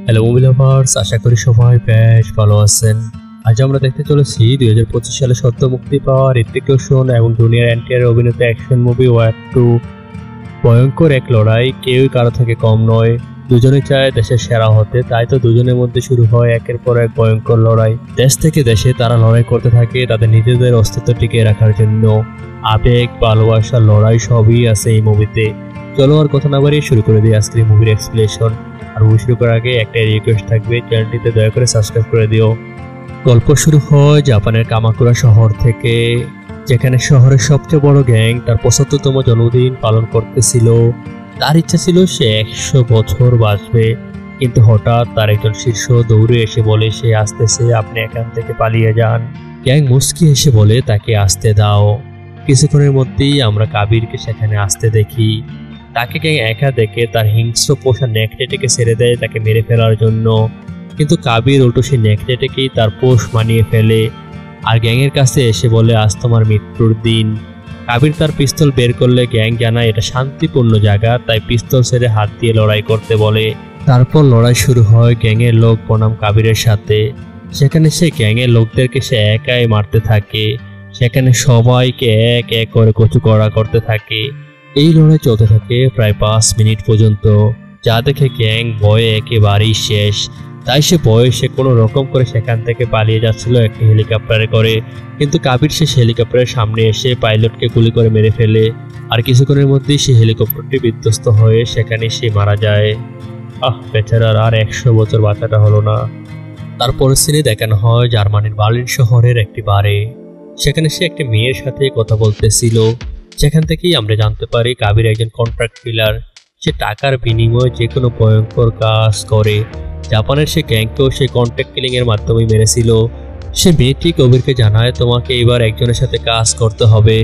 Hello movie lovers, আশা করি সবাই বেশ ভালো আছেন। আজ আমরা দেখতে চলেছি 2025 সালে সদ্য মুক্তি পাওয়া হৃতিক রোশন এবং জুনিয়র এনটিআর অভিনীত অ্যাকশন মুভি ওয়ার 2। ভয়ঙ্কর এক লড়াই, কেউই কারো থেকে কম নয়। দুজনেই চায় দেশের সেরা হতে, তাই তো দুজনের মধ্যে শুরু হয় একের পর এক ভয়ঙ্কর লড়াই। দেশ থেকে দেশে তারা লড়াই করতে থাকে তাদের নিজেদের অস্তিত্ব টিকিয়ে রাখার জন্য। আবেগ, ভালোবাসা, লড়াই সবই আছে এই মুভিতে। চলো আর কথা না বাড়িয়ে শুরু করে দিই আজকের মুভির এক্সপ্লেনেশন। আর মুভি শুরু করার আগে একটা রিকোয়েস্ট থাকবে, চ্যানেলটিতে দয়া করে সাবস্ক্রাইব করে দিও। গল্প শুরু হয় জাপানের কামাকুরা শহর থেকে, যেখানে শহরের সবচেয়ে বড় গ্যাং তার 75তম জন্মদিন পালন করতেছিল। তার ইচ্ছা ছিল সে 100 বছর বাঁচবে, কিন্তু হঠাৎ তার একজন শীর্ষ দৌড়ে এসে বলে সে আসতেছে, আপনি এখান থেকে পালিয়ে যান। গ্যাং মুস্কি এসে বলে তাকে আসতে দাও। কিছুক্ষণের মধ্যেই আমরা কাবিরকে সেখানে আসতে দেখি। তাকে গ্যাং একা দেখে তার হিংস্র পোষা নেকড়েটিকে ছেড়ে দেয় তাকে মেরে ফেলার জন্য, কিন্তু কাবির উল্টো সেই নেকড়েটিকেই তার পোষ মানিয়ে ফেলে আর গ্যাংয়ের কাছে এসে বলে আজ তোমার মৃত্যুর দিন। কাবির তার পিস্তল বের করলে গ্যাং জানায় এটা শান্তিপূর্ণ জায়গা, তাই পিস্তল ছেড়ে হাত দিয়ে লড়াই করতে বলে। তারপর লড়াই শুরু হয় গ্যাংয়ের লোক বনাম কাবিরের সাথে। সেখানে সে গ্যাংয়ের লোকদেরকে সে একাই মারতে থাকে, সেখানে সবাইকে এক এক করে কচু কড়া করতে থাকে। এই লড়াই চলতে থাকে প্রায় 5 মিনিট পর্যন্ত, যা দেখে গ্যাং ভয়ে একেবারেই শেষ। তাই সে বয়সে কোনো রকম করে সেখান থেকে পালিয়ে যাচ্ছিল একটি হেলিকপ্টারে করে, কিন্তু কাবির সে হেলিকপ্টারের সামনে এসে পাইলটকে গুলি করে মেরে ফেলে। আর কিছুক্ষণের মধ্যেই সেই হেলিকপ্টারটি বিধ্বস্ত হয়ে সেখানে সে মারা যায়। বেচারার আর 100 বছর বাঁচাটা হলো না। তারপরের সিনে দেখানো হয় জার্মানির বার্লিন শহরের একটি বারে। সেখানে সে একটি মেয়ের সাথে কথা বলতেছিল। সেখান থেকেই আমরা জানতে পারি কাবির একজন কন্ট্রাক্ট কিলার। সে টাকার বিনিময়ে যে কোনো ভয়ঙ্কর কাজ করে। জাপানের সে গ্যাংকেও সে কন্ট্রাক্ট কিলিং এর মাধ্যমে মেরেছিল। সে মেয়েটি কবিরকে জানায় তোমাকে এবার একজনের সাথে কাজ করতে হবে,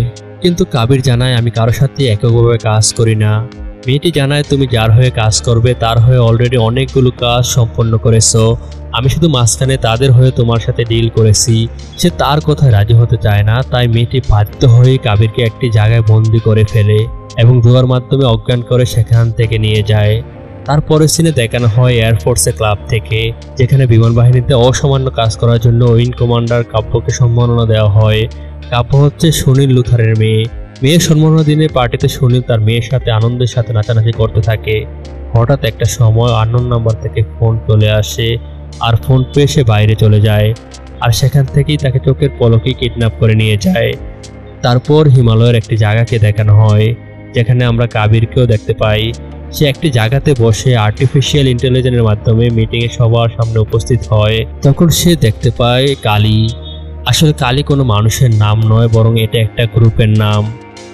কিন্তু কাবির জানায় আমি কারোর সাথে এককভাবে কাজ করি না। মেয়েটি জানায় তুমি যার হয়ে কাজ করবে তার হয়ে অলরেডি অনেকগুলো কাজ সম্পন্ন করেছো, আমি শুধু মাঝখানে তাদের হয়ে তোমার সাথে ডিল করেছি। সে তার কথায় রাজি হতে চায় না, তাই মেয়েটি বাধ্য হয়ে কাবিরকে একটি জায়গায় বন্দি করে ফেলে এবং ধোয়ার মাধ্যমে অজ্ঞান করে সেখান থেকে নিয়ে যায়। তারপরের সিনে দেখানো হয় এয়ারফোর্সের ক্লাব থেকে, যেখানে বিমান বাহিনীতে অসামান্য কাজ করার জন্য উইং কমান্ডার কাব্যকে সম্মাননা দেওয়া হয়। কাব্য হচ্ছে সুনীল লুথারের মেয়ে। মেয়ের সম্মাননা দিনে পার্টিতে সুনীল তার মেয়ের সাথে আনন্দের সাথে নাচানাচি করতে থাকে। হঠাৎ একটা সময় আননোন নাম্বার থেকে ফোন চলে আসে, আর ফোন পেয়ে সে বাইরে চলে যায়, আর সেখান থেকেই তাকে চোখের পলকেই কিডন্যাপ করে নিয়ে যায়। তারপর হিমালয়ের একটি জায়গাকে দেখানো হয়, যেখানে আমরা কাবিরকেও দেখতে পাই। সে একটি জায়গাতে বসে আর্টিফিশিয়াল ইন্টেলিজেন্সের মাধ্যমে মিটিংয়ে সবার সামনে উপস্থিত হয়। তখন সে দেখতে পায় কালী। আসলে কালী কোনো মানুষের নাম নয়, বরং এটা একটা গ্রুপের নাম।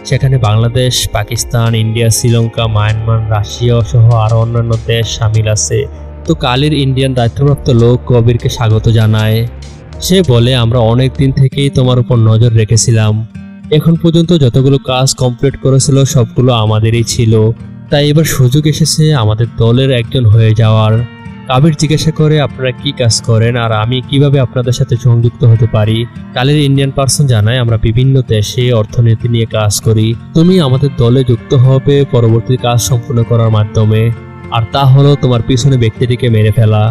সেখানে Bangladesh, Pakistan, India, Sri Lanka, Myanmar, Russia সহ আরও অন্যান্য দেশ সামিল আছে। তো কালীর ইন্ডিয়ান দায়িত্বপ্রাপ্ত লোক কবিরকে স্বাগত জানায়। সে বলে আমরা অনেক দিন থেকেই তোমার উপর নজর রেখেছিলাম, এখন পর্যন্ত যতগুলো কাজ কমপ্লিট করেছিল সবগুলো আমাদেরই ছিল, তাই এবার সুযোগ এসেছে আমাদের দলের একজন হয়ে যাওয়ার। কাবির জিজ্ঞাসা করে আপনারা কি কাজ করেন আর আমি কিভাবে আপনাদের সাথে সংযুক্ত হতে পারি। কালীর ইন্ডিয়ান পার্সন জানায় আমরা বিভিন্ন দেশে অর্থনীতি নিয়ে কাজ করি, তুমি আমাদের দলে যুক্ত হবে পরবর্তী কাজ সম্পূর্ণ করার মাধ্যমে, আর তা হলো তোমার পিছনে ব্যক্তিটিকে মেরে ফেলা।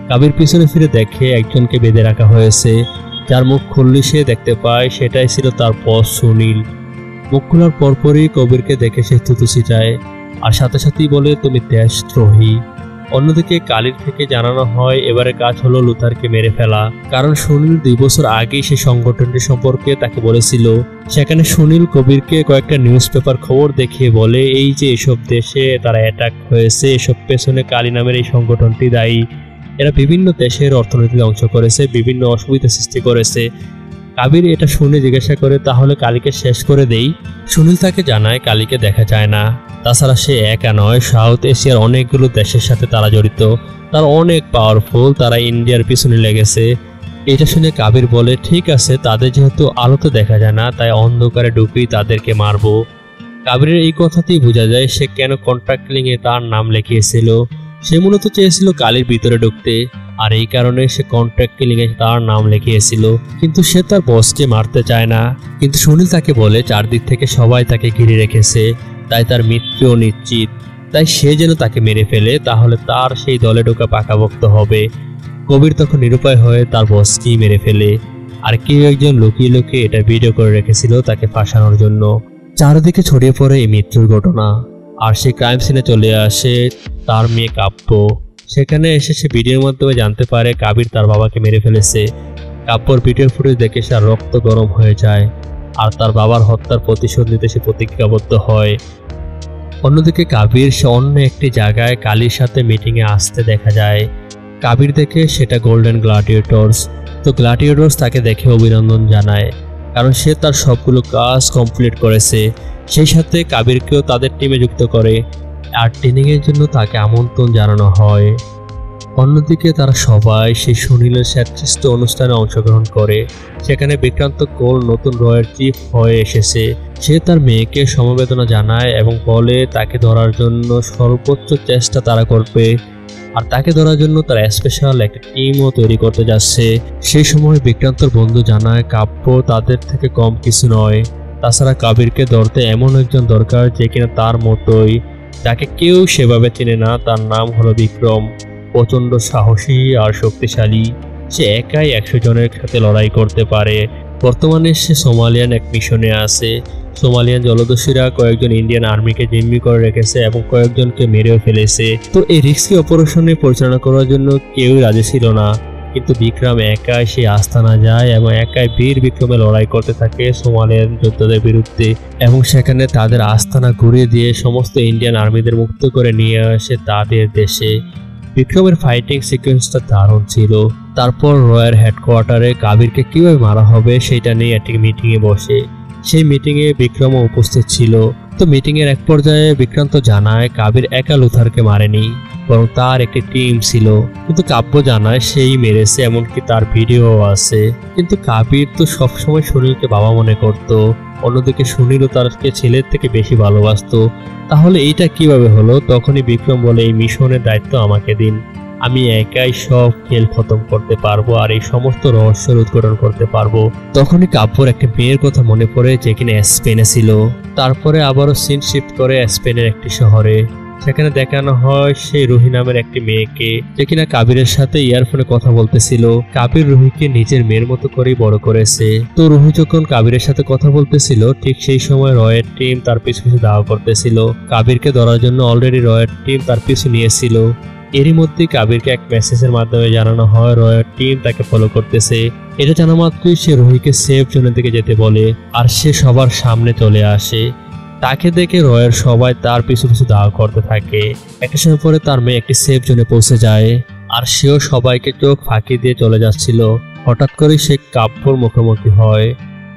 কাবির পিছনে ফিরে দেখে একজনকে বেঁধে রাখা হয়েছে, যার মুখ খুললে সে দেখতে পায় সেটাই ছিল তার বস সুনীল। মুখ খোলার পরপরই কবিরকে দেখে সে থুতু ছিটায়, আর সাথে সাথেই বলে তুমি দেশদ্রোহী। অন্যদিকে কালীর থেকে জানানো হয় এবারে কাজ হলো লুথারকে মেরে ফেলা, কারণ সুনীল 2 বছর আগেই সে সংগঠনটি সম্পর্কে তাকে বলেছিল। সেখানে সুনীল কবিরকে কয়েকটা নিউজ পেপার খবর দেখিয়ে বলে এই যে এসব দেশে তারা অ্যাটাক হয়েছে, এসব পেছনে কালী নামের এই সংগঠনটি দায়ী। এরা বিভিন্ন দেশের অর্থনীতি ধ্বংস করেছে, বিভিন্ন অসুবিধা সৃষ্টি করেছে। কাবির এটা শুনে জিজ্ঞাসা করে তাহলে কালীকে শেষ করে দেই। সুনীল তাকে জানায় কালীকে দেখা যায় না, তাছাড়া সে একা নয়, সাউথ এশিয়ার অনেকগুলো দেশের সাথে তারা জড়িত, তারা অনেক পাওয়ারফুল, তারা ইন্ডিয়ার পিছনে লেগেছে। এটা শুনে কাবির বলে ঠিক আছে, তাদের যেহেতু আলোতে দেখা যায় না তাই অন্ধকারে ঢুকেই তাদেরকে মারবো। কাবিরের এই কথাতেই বোঝা যায় সে কেন কন্ট্রাক্ট কিলিংয়ে তার নাম লিখিয়েছিল। সে মূলত চেয়েছিল কালীর ভিতরে ঢুকতে, আর এই কারণে সে কন্ট্রাক্ট কিলিংয়ে তার নাম লিখিয়েছিল, কিন্তু সে তার বসকে মারতে চায় না। কিন্তু সুনীল তাকে বলে চারদিক থেকে সবাই তাকে ঘিরে রেখেছে, তাই তার মৃত্যুও নিশ্চিত। তাই সে যেন তাকে মেরে ফেলে, তাহলে তার সেই দলে ঢোকা পাকাভক্ত হবে। কবির তখন নিরুপায় হয়ে তার বসকেই মেরে ফেলে। আর কেউ একজন লুকিয়ে লুকিয়ে এটা ভিডিও করে রেখেছিল তাকে ফাঁসানোর জন্য। চারদিকে ছড়িয়ে পড়ে এই মৃত্যুর ঘটনা। আর সেই ক্রাইম সিনে চলে আসে তার মেয়ে কাব্য। সেখানে এসে সে ভিডিওর মাধ্যমে জানতে পারে কাবির তার বাবাকে মেরে ফেলেছে। কাব্যর ভিডিও ফুটেজ দেখে সে রক্ত গরম হয়ে যায় আর তার বাবার হত্যার প্রতিশোধ নিতে সে প্রতিজ্ঞাবদ্ধ হয়। অন্যদিকে কাবির সে অন্য একটি জায়গায় কালীর সাথে মিটিংয়ে আসতে দেখা যায়। কাবির দেখে সেটা গোল্ডেন গ্ল্যাডিয়েটর্স। তো গ্ল্যাডিয়েটর্স তাকে দেখে অভিনন্দন জানায়, কারণ সে তার সবগুলো কাজ কমপ্লিট করেছে। সেই সাথে কাবিরকেও তাদের টিমে যুক্ত করে আর ট্রেনিংয়ের জন্য তাকে আমন্ত্রণ জানানো হয়। অন্যদিকে তারা সবাই সেই সুনীলের স্বেচ্ছাসৃষ্ট অনুষ্ঠানে অংশগ্রহণ করে। সেখানে বিক্রান্ত কোল নতুন রয়ের চিফ হয়ে এসেছে। সে তার মেয়েকে সমবেদনা জানায় এবং বলে তাকে ধরার জন্য সর্বোচ্চ চেষ্টা তারা করবে আর তাকে ধরার জন্য তারা স্পেশাল একটা টিমও তৈরি করতে যাচ্ছে। সেই সময় বিক্রান্তর বন্ধু জানায় কাব্য তাদের থেকে কম কিছু নয়। তাছাড়া কাবিরকে ধরতে এমন একজন দরকার যে কিনা তার মতোই, যাকে কেউ সেভাবে চেনে না। তার নাম হলো বিক্রম। প্রচণ্ড সাহসী আর শক্তিশালী। সে একাই 100 জনের সাথে লড়াই করতে পারে। বর্তমানে সে সোমালিয়ান এক মিশনে আছে। সোমালিয়ান জলদস্যুরা কয়েকজন ইন্ডিয়ান আর্মিকে জিম্মি করে রেখেছে এবং কয়েকজনকে মেরেও ফেলেছে। তো এই রিস্কি অপারেশনে পরিচালনা করার জন্য কেউই রাজি ছিল না, কিন্তু বিক্রম একাই সেই আস্তানা যায় এবং একাই বীর বিক্রমে লড়াই করতে থাকে সোমালিয়ান যোদ্ধাদের বিরুদ্ধে এবং সেখানে তাদের আস্তানা ঘুরিয়ে দিয়ে সমস্ত ইন্ডিয়ান আর্মিদের মুক্ত করে নিয়ে আসে তাদের দেশে। বিক্রমের ফাইটিং সিকোয়েন্সটা দারুণ ছিল। তারপর রয়ের হেডকোয়ার্টারে কাবিরকে কিভাবে মারা হবে সেটা নিয়ে একটি মিটিংয়ে বসে। সেই মিটিংয়ে বিক্রমও উপস্থিত ছিল। তো মিটিংয়ের এক পর্যায়ে বিক্রান্ত জানায় কাবির একা লুথারকে মারেনি, বরং তার একটি টিম ছিল। কিন্তু কাব্য জানায় সেই মেরেছে, এমনকি তার ভিডিও আছে। কিন্তু কাবির তো সবসময় সুনীলকে বাবা মনে করত। অন্যদিকে সুনীলও তারকে ছেলের থেকে বেশি ভালোবাসতো। তাহলে এইটা কিভাবে হলো? তখনই বিক্রম বলে এই মিশনের দায়িত্ব আমাকে দিন, আমি একাই সব খেল খতম করতে পারবো আর এই সমস্ত রহস্যের উদ্ঘাটন করতে পারবো। তখনই কাব্যর একটা মেয়ের কথা মনে পড়ে যে কিনা স্পেনে ছিল। তারপরে আবারও সিন শিফট করে স্পেনের একটি শহরে। সেখানে দেখানো হয় সেই রুহি নামের একটি মেয়েকে, যে কিনা কাবিরের সাথে ইয়ারফোনে কথা বলতেছিল। কাবির রুহিকে নিজের মেয়ের মতো করেই বড় করেছে। তো রুহি যখন কাবিরের সাথে কথা বলতেছিল, ঠিক সেই সময় রয়ের টিম তার পিছু পিছু দাওয়া করতেছিল। কাবিরকে ধরার জন্য অলরেডি রয়ের টিম তার পিছু নিয়েছিল। এরই মধ্যে কাবিরকে এক মেসেজের মাধ্যমে জানানো হয় রয়ের টিম তাকে ফলো করতেছে। এটা জানা মাত্রই সে রুহিকে সেফ জোনের দিকে যেতে বলে আর সে সবার সামনে চলে আসে। তাকে দেখে রয়ের সবাই তার পিছু পিছু দাওয়া করতে থাকে। একটা সময় পরে তার মেয়ে একটি সেফ জোনে পৌঁছে যায় আর সেও সবাইকে চোখ ফাঁকি দিয়ে চলে যাচ্ছিল। হঠাৎ করে সে কাব্যর মুখোমুখি হয়।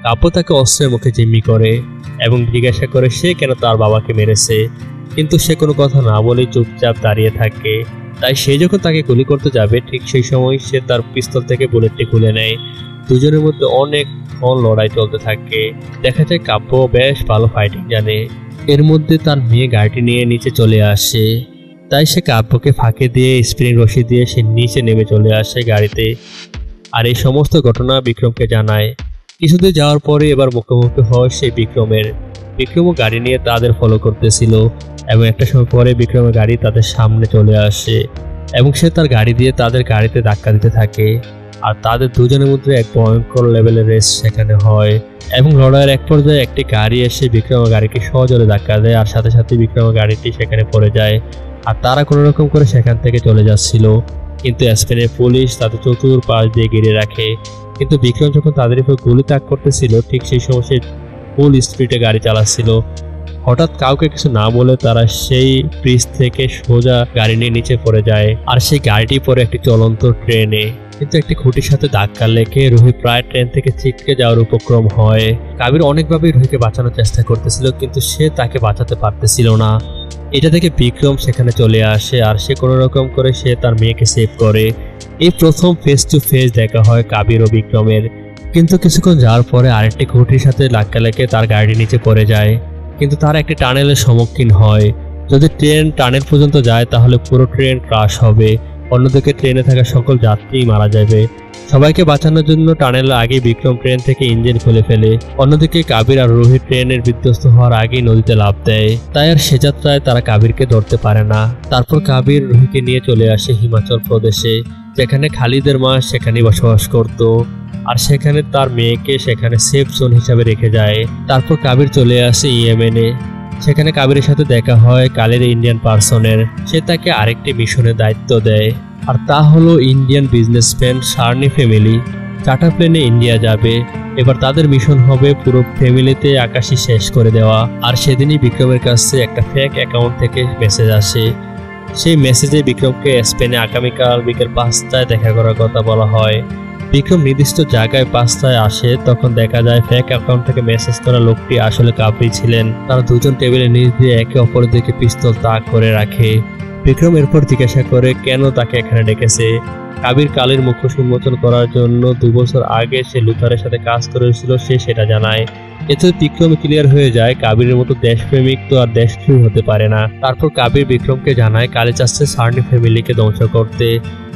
কাব্য তাকে অস্ত্রের মুখে জিম্মি করে এবং জিজ্ঞাসা করে সে কেন তার বাবাকে মেরেছে, কিন্তু সে কোনো কথা না বলেই চুপচাপ দাঁড়িয়ে থাকে। তাই সে যখন তাকে গুলি করতে যাবে, ঠিক সেই সময় সে তার পিস্তল থেকে বুলেটটি খুলে নেয়। দুজনের মধ্যে অনেকক্ষণ লড়াই চলতে থাকে। দেখা যায় কাব্য বেশ ভালো ফাইটিং জানে। এর মধ্যে তার মেয়ে গাড়িটি নিয়ে নিচে চলে আসে। তাই সে কাব্যকে ফাঁকে দিয়ে স্প্রিং রশি দিয়ে সে নিচে নেমে চলে আসে গাড়িতে। আর এই সমস্ত ঘটনা বিক্রমকে জানায়। কিছুদিন যাওয়ার পরে এবার মুখোমুখি হয় সেই বিক্রমের। বিক্রমও গাড়ি নিয়ে তাদের ফলো করতেছিল এবং একটা সময় পরে বিক্রমের গাড়ি তাদের সামনে চলে আসে এবং সে তার গাড়ি দিয়ে তাদের গাড়িতে ধাক্কা দিতে থাকে। আর তাদের দুজনের মধ্যে এক ভয়ঙ্কর লেভেলের রেস সেখানে হয় এবং লড়াইয়ের এক পর্যায়ে একটি গাড়ি এসে বিক্রমের গাড়িকে সজোরে ধাক্কা দেয় আর সাথে সাথে বিক্রমের গাড়িটি সেখানে পড়ে যায়। আর তারা কোনো রকম করে সেখান থেকে চলে যাচ্ছিল, কিন্তু স্পেনের পুলিশ তাদের চতুর্পাশ দিয়ে ঘিরে রাখে। কিন্তু বিক্রম যখন তাদের উপর গুলি তাক করতেছিল, ঠিক সেই সময় সে ফুল স্পিডে গাড়ি চালাচ্ছিল। হঠাৎ কাউকে কিছু না বলে তারা সেই ব্রিজ থেকে সোজা গাড়ি নিয়ে নিচে পড়ে যায় আর সেই গাড়িটি পরে একটি চলন্ত ট্রেনে। কিন্তু একটি খুঁটির সাথে ধাক্কা লেগে রুহি প্রায় ট্রেন থেকে ছিটকে যাওয়ার উপক্রম হয়। কাবির অনেকভাবে রুহিকে বাঁচানোর চেষ্টা করতেছিল, কিন্তু সে তাকে বাঁচাতে পারতেছিল না। এটা থেকে বিক্রম সেখানে চলে আসে আর সে কোনো রকম করে সে তার মেয়েকে সেভ করে। এই প্রথম ফেস টু ফেস দেখা হয় কাবির ও বিক্রমের। কিন্তু কিছুক্ষণ যাওয়ার পরে আরেকটি খুঁটির সাথে ধাক্কা লেগে তার গাড়ি নিচে পড়ে যায়। কিন্তু তার একটি টানেলের সম্মুখীন হয়। যদি ট্রেন টানেল পর্যন্ত যায় তাহলে পুরো ট্রেন ক্রাশ হবে। অন্যদিকে ট্রেনে থাকা সকল যাত্রী মারা যাবে। সবাইকে বাঁচানোর জন্য টানেলের আগে বিক্রম ট্রেন থেকে ইঞ্জিন খুলে ফেলে। অন্যদিকে কাবির আর রোহিত ট্রেনের বিধ্বস্ত হওয়ার আগেই নদীতে লাফ দেয়। তাই আর সে যাত্রায় তারা কাবিরকে ধরতে পারে না। তারপর কাবির রোহিতকে নিয়ে চলে আসে হিমাচল প্রদেশে, যেখানে খালিদের মা সেখানেই বসবাস করত, আর সেখানে তার মেয়েকে সেখানে সেফ জোন হিসাবে রেখে যায়। তারপর কাবির চলে আসে ইয়েমেনে। সেখানে কাবিরের সাথে দেখা হয় কালের ইন্ডিয়ান পার্সনের। সে তাকে আরেকটি মিশনের দায়িত্ব দেয়, আর তা হলো ইন্ডিয়ান বিজনেসম্যান সার্নি ফ্যামিলি চার্টার প্লেনে ইন্ডিয়া যাবে। এবার তাদের মিশন হবে পুরো ফ্যামিলিতে আকাশি শেষ করে দেওয়া। আর সেদিনই বিক্রমের কাছে একটা ফেক অ্যাকাউন্ট থেকে মেসেজ আসে। সেই মেসেজে বিক্রমকে স্পেনে আগামীকাল বিকেল 5টায় দেখা করার কথা বলা হয়। বিক্রম নির্দিষ্ট জায়গায় 5টায় আসে। তখন দেখা যায় ফেক অ্যাকাউন্ট থেকে মেসেজ করা লোকটি আসলে কাবির ছিলেন। তারা দুজন টেবিলে নিচ দিয়ে একে অপরের দিকে পিস্তল তাক করে রাখে। বিক্রম এরপর জিজ্ঞাসা করে কেন তাকে এখানে ডেকেছে। কাবির কালের মুখোশ উন্মোচন করার জন্য 2 বছর আগে সে লুথারের সাথে কাজ করেছিল, সে সেটা জানায়। এতে বিক্রম ক্লিয়ার হয়ে যায় কাবিরের মতো দেশপ্রেমিক তো আর দেশদ্রোহী হতে পারে না। তারপর কাবির বিক্রমকে জানায় কালে চাচ্ছে সার্নি ফ্যামিলিকে ধ্বংস করতে,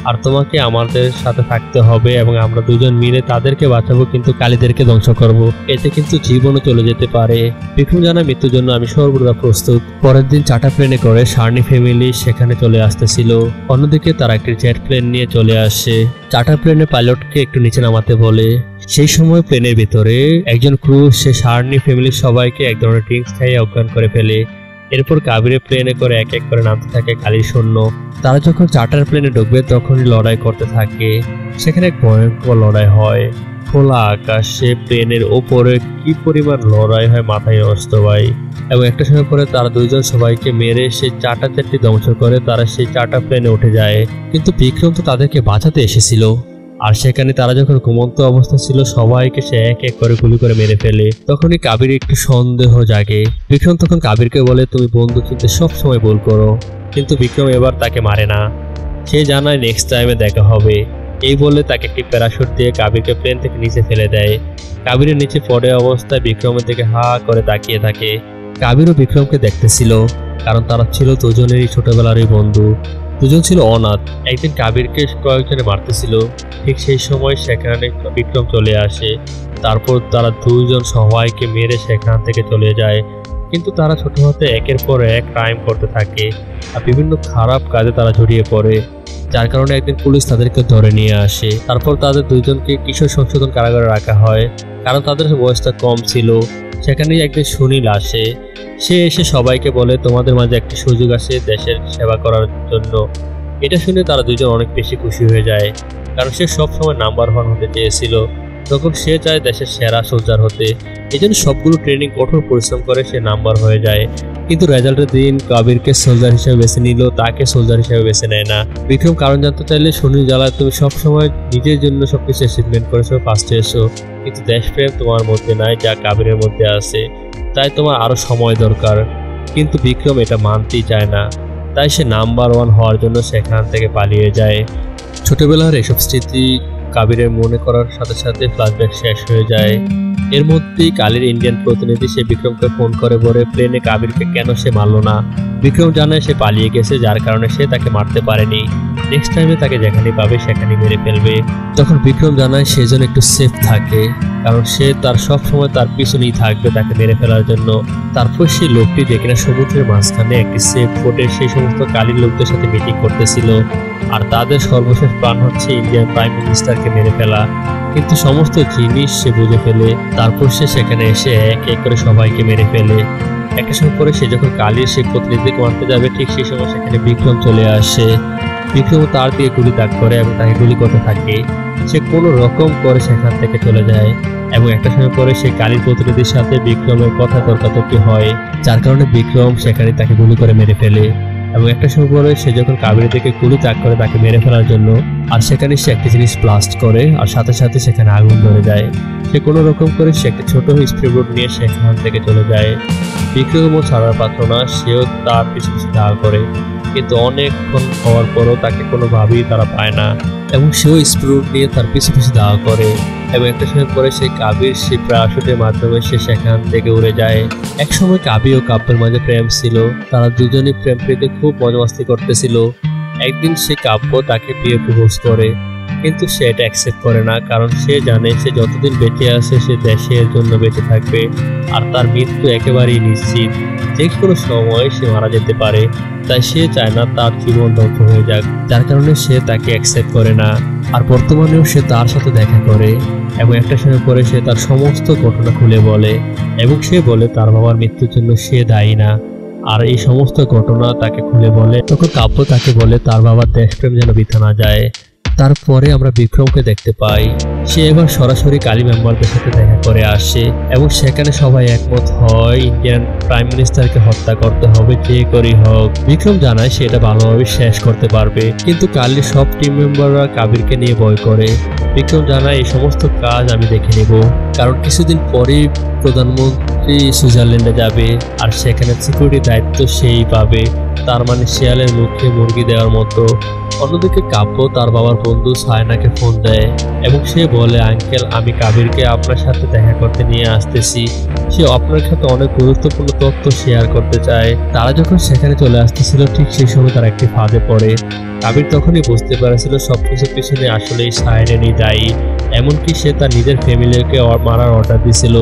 আর তোমাকে আমাদের সাথে থাকতে হবে এবং আমরা দুজন মিলে তাদেরকে বাঁচাবো, কিন্তু কালীদেরকে ধ্বংস করব। এতে কিন্তু জীবনও চলে যেতে পারে। বিক্রম জানায় মৃত্যুর জন্য আমি সর্বদা প্রস্তুত। পরের দিন চার্টার প্লেনে করে সার্নি ফ্যামিলি সেখানে চলে আসতেছিল। অন্যদিকে তারা একটি জেট প্লেন নিয়ে চলে আসে। চার্টার প্লেনের পাইলটকে একটু নিচে নামাতে বলে। সেই সময় প্লেনের ভিতরে একজন ক্রু সে সার্নি ফ্যামিলির সবাইকে এক ধরনের ড্রিঙ্কস খাইয়ে অজ্ঞান করে ফেলে। এরপর কাবিরের প্লেনে করে এক এক করে নামতে থাকে কালীর সৈন্য। তারা যখন চার্টার প্লেনে ঢুকবে তখনই লড়াই করতে থাকে। সেখানে এক ভয়ঙ্কর লড়াই হয়। খোলা আকাশে প্লেনের ওপরে কি পরিমাণ লড়াই হয় মাথায় নষ্ট ভাই। এবং একটা সময় পরে তারা দুইজন সবাইকে মেরে সেই চার্টার জেটটি ধ্বংস করে তারা সেই চার্টার প্লেনে উঠে যায়। কিন্তু বিক্রম তো তাদেরকে বাঁচাতে এসেছিল, আর সেখানে তারা যখন ঘুমন্ত অবস্থা ছিল সবাইকে সে এক এক করে গুলি করে মেরে ফেলে। তখনই কাবির একটু সন্দেহ জাগে। বিক্রম তখন কাবিরকে বলে তুমি বন্ধু চিনতে সবসময় ভুল করো, কিন্তু বিক্রম এবার তাকে মারে না। সে জানায় নেক্সট টাইমে দেখা হবে। এই বলে তাকে একটি প্যারাশুট দিয়ে কাবিরকে প্লেন থেকে নিচে ফেলে দেয়। কাবিরের নিচে পড়ে অবস্থায় বিক্রমের দিকে হা করে তাকিয়ে থাকে। কাবিরও বিক্রমকে দেখতেছিল, কারণ তারা ছিল দুজনেরই ছোটবেলারই বন্ধু। দুজন ছিল অনাথ। একদিন কাবিরকে কয়েকজনে মারতেছিল, ঠিক সেই সময় সেখানে বিক্রম চলে আসে। তারপর তারা দুইজন সবাইকে মেরে সেখান থেকে চলে যায়। কিন্তু তারা ছোট হাতে একের পর এক ক্রাইম করতে থাকে, আর বিভিন্ন খারাপ কাজে তারা জড়িয়ে পড়ে, যার কারণে একদিন পুলিশ তাদেরকে ধরে নিয়ে আসে। তারপর তাদের দুইজনকে কিশোর সংশোধন কারাগারে রাখা হয়, কারণ তাদের বয়সটা কম ছিল। সেখানেই একদিন সুনীল আসে। সে এসে সবাইকে বলে তোমাদের মাঝে একটি সুযোগ আসে দেশের সেবা করার জন্য। এটা শুনে তারা দুজন অনেক বেশি খুশি হয়ে যায়, কারণ সে সবসময় নাম্বার 1 হতে চেয়েছিল। তখন সে চায় দেশের সেরা সোলজার হতে। এই জন্য সবগুলো ট্রেনিং কঠোর পরিশ্রম করে সে নাম্বার হয়ে যায়। কিন্তু রেজাল্টের দিন কাবিরকে সোলজার হিসেবে বেছে নিল, তাকে সোলজার হিসেবে বেছে নেয় না। বিক্রম কারণ জানতে চাইলে সুনীল জ্বালায় তুমি সবসময় নিজের জন্য সবকিছু অ্যাচিভমেন্ট করেছো, ফার্স্টে এসো, কিন্তু দেশপ্রেম তোমার মধ্যে নাই যা কাবিরের মধ্যে আছে, তাই তোমার আরো সময় দরকার। কিন্তু বিক্রম এটা মানতেই চায় না, তাই সে নাম্বার 1 হওয়ার জন্য সেখান থেকে পালিয়ে যায়। ছোটবেলার এসব স্মৃতি কাবিরের মনে করার সাথে সাথে ফ্ল্যাশব্যাক শেষ হয়ে যায়। এর মধ্যেই কালের ইন্ডিয়ান প্রতিনিধি সে বিক্রমকে ফোন করে বলে প্লেনে কাবিরকে কেন সে মারল না। বিক্রম জানায় সে পালিয়ে গেছে, যার কারণে সে তাকে মারতে পারেনি। নেক্সট টাইমে তাকে যেখানে পাবে সেখানে মেরে ফেলবে। তখন বিক্রম জানায় সে যেন একটু সেফ থাকে, কারণ সে তার সব সময় তার পিছনেই থাকবে তাকে মেরে ফেলার জন্য। তারপর সেই লোকটি দেখে না সমুদ্রের মাঝখানে একটি সেফ বোটে সেই সমস্ত কালির লোকদের সাথে মিটিং করতেছিল, আর তাদের সর্বশেষ প্ল্যান হচ্ছে ইন্ডিয়ান প্রাইম মিনিস্টারকে মেরে ফেলা। কিন্তু সমস্ত জিনিস সে বুঝে ফেলে। তারপর সে সেখানে এসে এক এক করে সবাইকে মেরে ফেলে। একটা সময় পরে সে যখন কালির সেই প্রতিনিধিকে মারতে যাবে, ঠিক সেই সময় সেখানে বিক্রম চলে আসে। বিক্রম তার দিয়ে গুলি তাক করে এবং তাকে গুলি করতে থাকে। সে কোনো রকম করে সেখান থেকে চলে যায়, এবং একটা সময় পরে সেই কালির প্রতিনিধির সাথে বিক্রমের কথা তর্কাতর্কি হয়, যার কারণে বিক্রম সেখানে তাকে গুলি করে মেরে ফেলে। এবং একটা সময় পরে সে যখন কাবেরী থেকে গুলি তাক করে তাকে মেরে ফেলার জন্য, আর সেখানে সে একটা জিনিস ব্লাস্ট করে, আর সাথে সাথে সেখানে আগুন ধরে যায়। সে কোনো রকম করে সে একটা ছোট স্পিডবোট নিয়ে সেখান থেকে চলে যায়। বিক্রমও ছাড়ার পাত্র না, সেও তার পিছু পিছু ধাওয়া করে, কিন্তু অনেকক্ষণ হওয়ার পরও তাকে কোনোভাবেই তারা পায় না, এবং সেও স্পিডবোট নিয়ে তার পিছু পিছু ধাওয়া করে। এবং একটা সময় পরে সেই কাবির সেই প্যারাশুটের মাধ্যমে সে সেখান থেকে উড়ে যায়। একসময় কাবি ও কাব্যের মাঝে প্রেম ছিল, তারা দুজনই প্রেম প্রীতি খুব মজা মাস্তি করতেছিল। একদিন সে কাব্য তাকে বিয়ে প্রপোজ করে, কিন্তু সে এটা অ্যাকসেপ্ট করে না, কারণ সে জানে সে যতদিন বেঁচে আছে সে দেশের জন্য বেঁচে থাকবে আর তার মৃত্যু একেবারেই নিশ্চিত, যে কোনো সময় সে মারা যেতে পারে। তাই সে চায় না তার জীবন ধ্বংস হয়ে যাক, যার কারণে সে তাকে অ্যাকসেপ্ট করে না। আর বর্তমানেও সে তার সাথে দেখা করে এবং একটা সময় পরে সে তার সমস্ত ঘটনা খুলে বলে এবং সে বলে তার বাবার মৃত্যুর জন্য সে দায়ী না। আর এই সমস্ত ঘটনা তাকে খুলে বলে, তখন কাব্য তাকে বলে তার বাবার দেশপ্রেম যেন বৃথা না যায়। তারপরে আমরা বিক্রমকে দেখতে পাই, সে এবার সরাসরি কালী মেম্বারদের সাথে দেখা করে আসে এবং সেখানে সবাই একমত হয় ইন্ডিয়ান প্রাইম মিনিস্টারকে হত্যা করতে হবে যে করেই হোক। বিক্রম জানায় সে এটা ভালোভাবে শেষ করতে পারবে, কিন্তু কালীর সব টিম মেম্বাররা কাবিরকে নিয়ে ভয় করে। বিক্রম জানায় এই সমস্ত কাজ আমি দেখে নেব, কারণ কিছুদিন পরেই প্রধানমন্ত্রী সুইজারল্যান্ডে যাবে আর সেখানে সিকিউরিটি দায়িত্ব সেই পাবে, তার মানে শিয়ালের মুখে মুরগি দেওয়ার মতো। অন্যদিকে কাব্য তার বাবার বন্ধু সায়নাকে ফোন দেয় এবং সে বলে, আঙ্কেল আমি কাবিরকে আপনার সাথে দেখা করতে নিয়ে আসতেছি, সে আপনার সাথে অনেক গুরুত্বপূর্ণ তথ্য শেয়ার করতে চায়। তারা যখন সেখানে চলে আসতেছিল ঠিক সেই সময় তারা একটি ফাঁদে পড়ে। কাবির তখনই বুঝতে পেরেছিল সবকিছুর পিছনে আসলেই সায়রেনই দায়ী, এমনকি সে তার নিজের ফ্যামিলিকে মারার অর্ডার দিয়েছিল,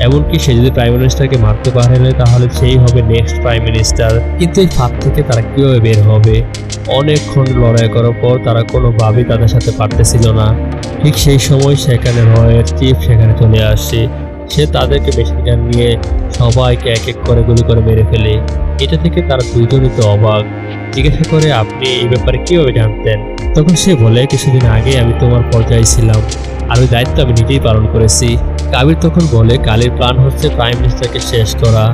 এমনকি সে যদি প্রাইম মিনিস্টারকে মারতে পারে তাহলে সেই হবে নেক্সট প্রাইম মিনিস্টার। কিন্তু এই ফাঁদ থেকে তারা কিভাবে বের হবে? অনেকক্ষণ লড়াই করার পর তারা কোনোভাবেই তাদের সাথে পারতেছিল না। ঠিক সেই সময় সেখানে রয়ের চিফ সেখানে চলে আসে, সে তাদেরকে মেশিন গান নিয়ে সবাইকে এক এক করে গুলি করে মেরে ফেলে। এটা থেকে তারা দুজনই তো অবাক, জিজ্ঞাসা করে আপনি এই ব্যাপারে কিভাবে জানতেন? তখন সে বলে, কিছুদিন আগে আমি তোমার পর্যায়ে ছিলাম আর ওই দায়িত্ব আমি নিজেই পালন করেছি। কাবির তখন বলে, কালীর প্ল্যান হচ্ছে প্রাইম মিনিস্টারকে শেষ করা,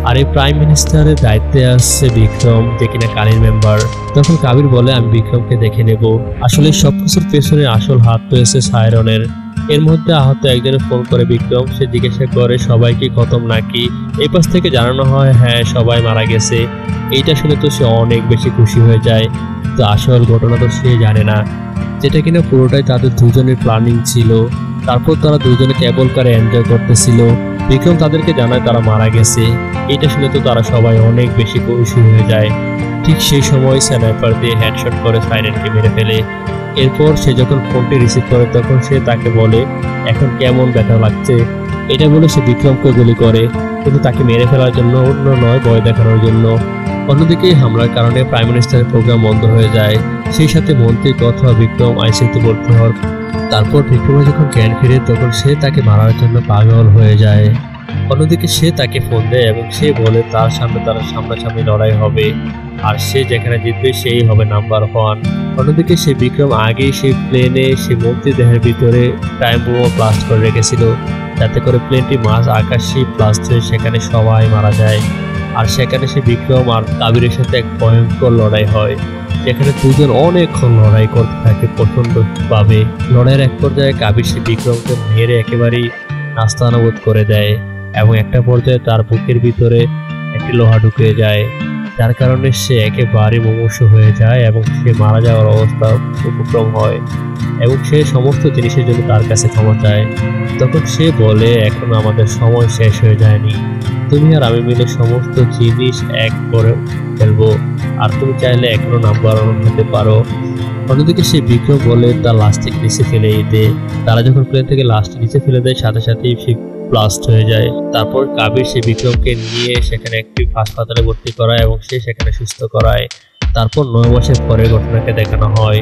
আর এই প্রাইম মিনিস্টারের দায়িত্বে আসছে বিক্রম, যে কিনা কালীর মেম্বার। তখন কাবির বলে, আমি বিক্রমকে দেখে নেব। আসলে সবকিছুর পেছনে আসল হাত রয়েছে সায়রনের। এর মধ্যে আহত একজনের ফোন করে বিক্রম, সে জিজ্ঞাসা করে সবাই কি খতম নাকি। এই পাশ থেকে জানানো হয় হ্যাঁ সবাই মারা গেছে। এইটা শুনে তো সে অনেক বেশি খুশি হয়ে যায়, তো আসল ঘটনা তো সে জানে না, যেটা কিনা পুরোটাই তাদের দুজনের প্ল্যানিং ছিল। তারপর তারা দুজনে কেবল কারে এনজয় করতেছিল। বিক্রম তাদেরকে জানায় তারা মারা গেছে। এটা শুনে তো তারা সবাই অনেক বেশি খুশি হয়ে যায়। ঠিক সেই সময় স্নাইপার দিয়ে হেডশট করে সাইরেনকে মেরে ফেলে। এরপর সে যখন ফোনটি রিসিভ করে তখন সে তাকে বলে এখন কেমন ব্যথা লাগছে। এটা বলে সে বিক্রমকে গুলি করে, কিন্তু তাকে মেরে ফেলার জন্য, অন্য নয় ভয় দেখানোর জন্য। অন্যদিকে হামলার কারণে প্রাইম মিনিস্টারের প্রোগ্রাম বন্ধ হয়ে যায়, সেই সাথে মন্ত্রীর কথা বিক্রম আইসিইউতে ভর্তি হওয়ার। তারপর বিক্রমে যখন জ্ঞান ফিরে তখন সে তাকে মারার জন্য পাগল হয়ে যায়। অন্যদিকে সে তাকে ফোন দেয় এবং সে বলে তার সামনে তার সামনাসামনি লড়াই হবে আর সে যেখানে জিতবে সেই হবে নাম্বার 1। অন্যদিকে সে বিক্রম আগেই সেই প্লেনে সে মন্ত্রী দেহের ভিতরে টাইম বোমা ব্লাস্ট করে রেখেছিল, যাতে করে প্লেনটি মাঝ আকাশে ব্লাস্ট হয়ে সেখানে সবাই মারা যায়। আর সেখানে সে বিক্রম আর কাবিরের সাথে এক ভয়ঙ্কর লড়াই হয়, যেখানে দুজন অনেকক্ষণ লড়াই করতে থাকে প্রচন্ডভাবে। লড়াইয়ের এক পর্যায়ে কাবির সে বিক্রমকে মেরে একেবারেই নাস্তানাবুদ করে দেয় এবং একটা পর্যায়ে তার বুকের ভিতরে একটি লোহা ঢুকে যায়, যার কারণে সে একেবারে মুমূর্ষ হয়ে যায় এবং সে মারা যাওয়ার অবস্থা উপক্রম হয় এবং সে সমস্ত জিনিসের জন্য তার কাছে ক্ষমা চায়। তখন সে বলে এখন আমাদের সময় শেষ হয়ে যায়নি, তুমি আর আমি মিলে সমস্ত জিনিস এক করে ফেলবো আর তুমি চাইলে এখনো নাম্বার 1 হতে পারো। অন্যদিকে সে বিক্রম বলে তার লাশটিকে নিচে ফেলে দে। তারা যখন প্লেন থেকে লাশটি নিচে ফেলে দেয় সাথে সাথেই সে ব্লাস্ট হয়ে যায়। তারপর কাবির সে বিক্রমকে নিয়ে সেখানে একটি হাসপাতালে ভর্তি করায় এবং সে সেখানে সুস্থ করায়। তারপর 9 মাসের পরের ঘটনাকে দেখানো হয়।